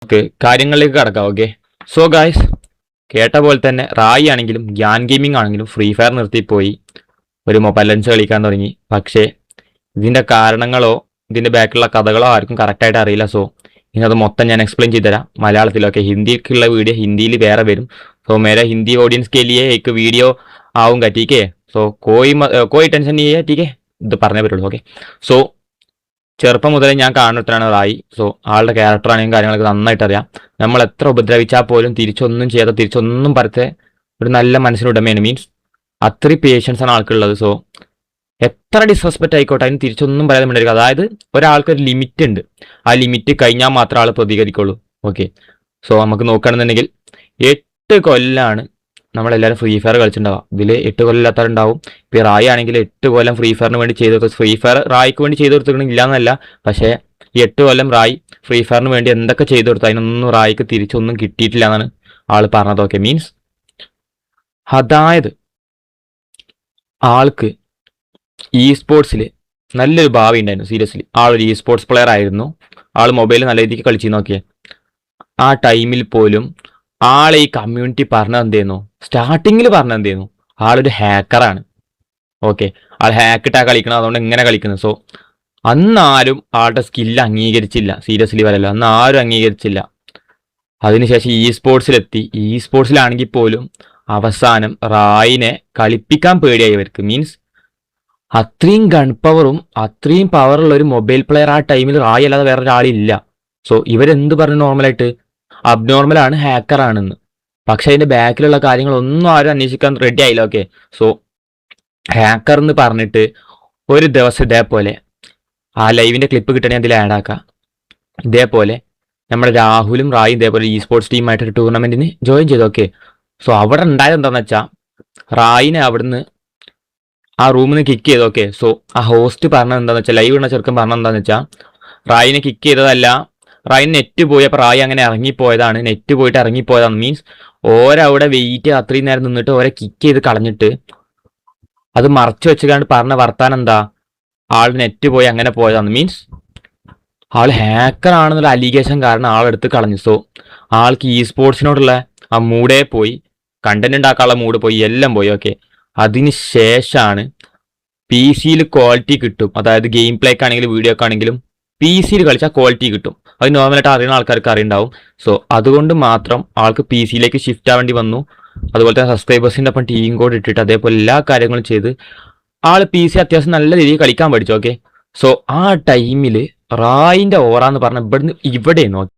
Okay, കാര്യങ്ങളിലേക്ക് കടക്കാം. Okay, so guys, കേട്ട പോലെ തന്നെ റായി ആണെങ്കിലും ഗ്യാൻ ഗെയിമിംഗ് ആണെങ്കിലും ഫ്രീ ഫയർ നിർത്തിപ്പോയി ഒരു മൊബൈൽ ലെൻസ് കളിക്കാൻ തുടങ്ങി. പക്ഷേ ഇതിന്റെ കാരണങ്ങളോ ഇതിന്റെ ബാക്കിലുള്ള കഥകളോ ആർക്കും കറക്റ്റായിട്ട് അറിയില്ല. സോ ഇന്നത് മൊത്തം ഞാൻ എക്സ്പ്ലെയിൻ ചെയ്തുതരാം മലയാളത്തിലൊക്കെ. ഹിന്ദിക്കുള്ള വീഡിയോ ഹിന്ദിയിൽ വേറെ വരും. സോ മേരെ ഹിന്ദി ഓഡിയൻസ് के लिए एक वीडियो आऊँगा, ठीक है. സോ कोई ടെൻഷൻ नहीं है, ठीक है. ഇത് പറഞ്ഞേ പറ്റുള്ളൂ. ഓക്കെ, സോ ചെറുപ്പം മുതലേ ഞാൻ കാണുന്നതാണ് റായി. സോ ആളുടെ ക്യാരക്ടറാണെങ്കിലും കാര്യങ്ങളൊക്കെ നന്നായിട്ട് അറിയാം. നമ്മൾ എത്ര ഉപദ്രവിച്ചാൽ പോലും തിരിച്ചൊന്നും ചെയ്യാതെ തിരിച്ചൊന്നും പറത്തെ ഒരു നല്ല മനസ്സിനുടമയാണ്. മീൻസ് അത്രയും പേഷ്യൻസ് ആണ് ആൾക്കുള്ളത്. സോ എത്ര ഡിസ്റെസ്പെക്റ്റ് ആയിക്കോട്ടെ അതിന് തിരിച്ചൊന്നും പറയാതെ മിണ്ടായിരിക്കും. അതായത് ഒരാൾക്ക് ഒരു ലിമിറ്റ് ഉണ്ട്, ആ ലിമിറ്റ് കഴിഞ്ഞാൽ മാത്രം ആൾ പ്രതികരിക്കുള്ളൂ. ഓക്കെ, സോ നമുക്ക് നോക്കുകയാണെന്നുണ്ടെങ്കിൽ 8 കൊല്ലാണ് നമ്മളെല്ലാവരും ഫ്രീ ഫയർ കളിച്ചിട്ടുണ്ടാവുക. ഇതിൽ 8 കൊല്ലമില്ലാത്തവരുണ്ടാവും. ഇപ്പോൾ റായി ആണെങ്കിൽ 8 കൊല്ലം ഫ്രീ ഫയറിന് വേണ്ടി ചെയ്ത് കൊടുത്തു. ഫ്രീ ഫയർ റായിക്ക് വേണ്ടി ചെയ്ത് കൊടുത്തിട്ടുണ്ടെങ്കിൽ ഇല്ലാന്നല്ല, പക്ഷേ ഈ 8 കൊല്ലം റായി ഫ്രീ ഫയറിന് വേണ്ടി എന്തൊക്കെ ചെയ്ത് കൊടുത്തു അതിനൊന്നും റായിക്ക് തിരിച്ചൊന്നും കിട്ടിയിട്ടില്ല എന്നാണ് ആൾ പറഞ്ഞത്. ഓക്കെ, മീൻസ് അതായത് ആൾക്ക് ഇ സ്പോർട്സിൽ നല്ലൊരു ഭാവി ഉണ്ടായിരുന്നു. സീരിയസ്ലി ആളൊരു ഇ സ്പോർട്സ് പ്ലെയർ ആയിരുന്നു. ആൾ മൊബൈൽ നല്ല രീതിക്ക് കളിച്ചു നോക്കിയേ. ആ ടൈമിൽ പോലും ആളെ ഈ കമ്മ്യൂണിറ്റി പറഞ്ഞത് എന്തായിരുന്നു, സ്റ്റാർട്ടിങ്ങിൽ പറഞ്ഞത് എന്തായിരുന്നു, ആളൊരു ഹാക്കറാണ്. ഓക്കെ, ആൾ ഹാക്കിട്ടാ കളിക്കണം, അതുകൊണ്ട് എങ്ങനെ കളിക്കുന്നത്. സോ അന്നാരും ആളുടെ സ്കില്ല് അംഗീകരിച്ചില്ല. സീരിയസ്ലി പറയല്ലോ, അന്ന് ആരും അംഗീകരിച്ചില്ല. അതിനുശേഷം ഇ സ്പോർട്സിലെത്തി. ഇ സ്പോർട്സിലാണെങ്കിൽ പോലും അവസാനം റായിനെ കളിപ്പിക്കാൻ പേടിയായി അവർക്ക്. മീൻസ് അത്രയും ഗൺ പവറും അത്രയും പവറുള്ള ഒരു മൊബൈൽ പ്ലെയർ ആ ടൈമിൽ റായി അല്ലാതെ വേറെ ഒരാളില്ല. സോ ഇവരെന്ത് പറഞ്ഞു നോർമലായിട്ട് അബ്നോർമലാണ്, ഹാക്കറാണെന്ന്. പക്ഷെ അതിന്റെ ബാക്കിലുള്ള കാര്യങ്ങളൊന്നും ആരും അന്വേഷിക്കാൻ റെഡി ആയില്ല. ഓക്കെ, സോ ഹാക്കർ എന്ന് പറഞ്ഞിട്ട് ഒരു ദിവസം ഇതേപോലെ ആ ലൈവിന്റെ ക്ലിപ്പ് കിട്ടണേ അതിൽ ആഡ് ആക്കാം. ഇതേപോലെ നമ്മുടെ രാഹുലും റായും ഇതേപോലെ ഇ സ്പോർട്സ് ടീമായിട്ടൊരു ടൂർണമെന്റിന് ജോയിൻ ചെയ്തു. ഓക്കെ, സോ അവിടെ ഉണ്ടായത് എന്താണെന്ന് വെച്ചാൽ റായിനെ അവിടുന്ന് ആ റൂമിൽ നിന്ന് കിക്ക് ചെയ്തു. ഓക്കെ, സോ ആ ഹോസ്റ്റ് പറഞ്ഞത് എന്താണെന്ന് വെച്ചാൽ, ലൈവ് ഇടുന്ന ചെറുക്കൻ പറഞ്ഞത് എന്താണെന്ന് വെച്ചാൽ, റായിനെ കിക്ക് ചെയ്തതല്ല, റായിന് നെറ്റ് പോയി. അപ്പോൾ റായി അങ്ങനെ ഇറങ്ങിപ്പോയതാണ്, നെറ്റ് പോയിട്ട് ഇറങ്ങിപ്പോയതാണ്. മീൻസ് ഓരവിടെ വെയിറ്റ് അത്രയും നേരം നിന്നിട്ട് ഓരെ കിക്ക് ചെയ്ത് കളഞ്ഞിട്ട് അത് മറച്ചു വെച്ചുകൊണ്ട് പറഞ്ഞ വർത്താനം എന്താ, ആൾ നെറ്റ് പോയി അങ്ങനെ പോയതാണ്. മീൻസ് ആൾ ഹാക്കർ ആണെന്നുള്ള അലിഗേഷൻ കാരണം ആളെടുത്ത് കളഞ്ഞു. സോ ആൾക്ക് ഇ സ്പോർട്സിനോടുള്ള ആ മൂഡേ പോയി, കണ്ടന്റ് ഉണ്ടാക്കാനുള്ള മൂഡ് പോയി, എല്ലാം പോയി. ഓക്കെ, അതിന് ശേഷമാണ് പി സിയിൽ ക്വാളിറ്റി കിട്ടും. അതായത് ഗെയിം പ്ലേക്ക് ആണെങ്കിലും വീഡിയോക്ക് ആണെങ്കിലും പി സിയിൽ കളിച്ചാൽ ക്വാളിറ്റി കിട്ടും. അത് നോർമലായിട്ട് അറിയുന്ന ആൾക്കാർക്ക് അറിയുണ്ടാവും. സോ അതുകൊണ്ട് മാത്രം ആൾക്ക് പി സിയിലേക്ക് ഷിഫ്റ്റ് ആവേണ്ടി വന്നു. അതുപോലെ തന്നെ സബ്സ്ക്രൈബേഴ്സിൻ്റെ ഒപ്പം ടീം കോഡ് ഇട്ടിട്ട് അതേപോലെ എല്ലാ കാര്യങ്ങളും ചെയ്ത് ആൾ പി സി അത്യാവശ്യം നല്ല രീതിയിൽ കളിക്കാൻ പഠിച്ചു. ഓക്കെ, സോ ആ ടൈമിൽ റായിൻ്റെ ഓറ എന്ന് പറഞ്ഞാൽ ഇവിടുന്ന് ഇവിടെ നോക്കി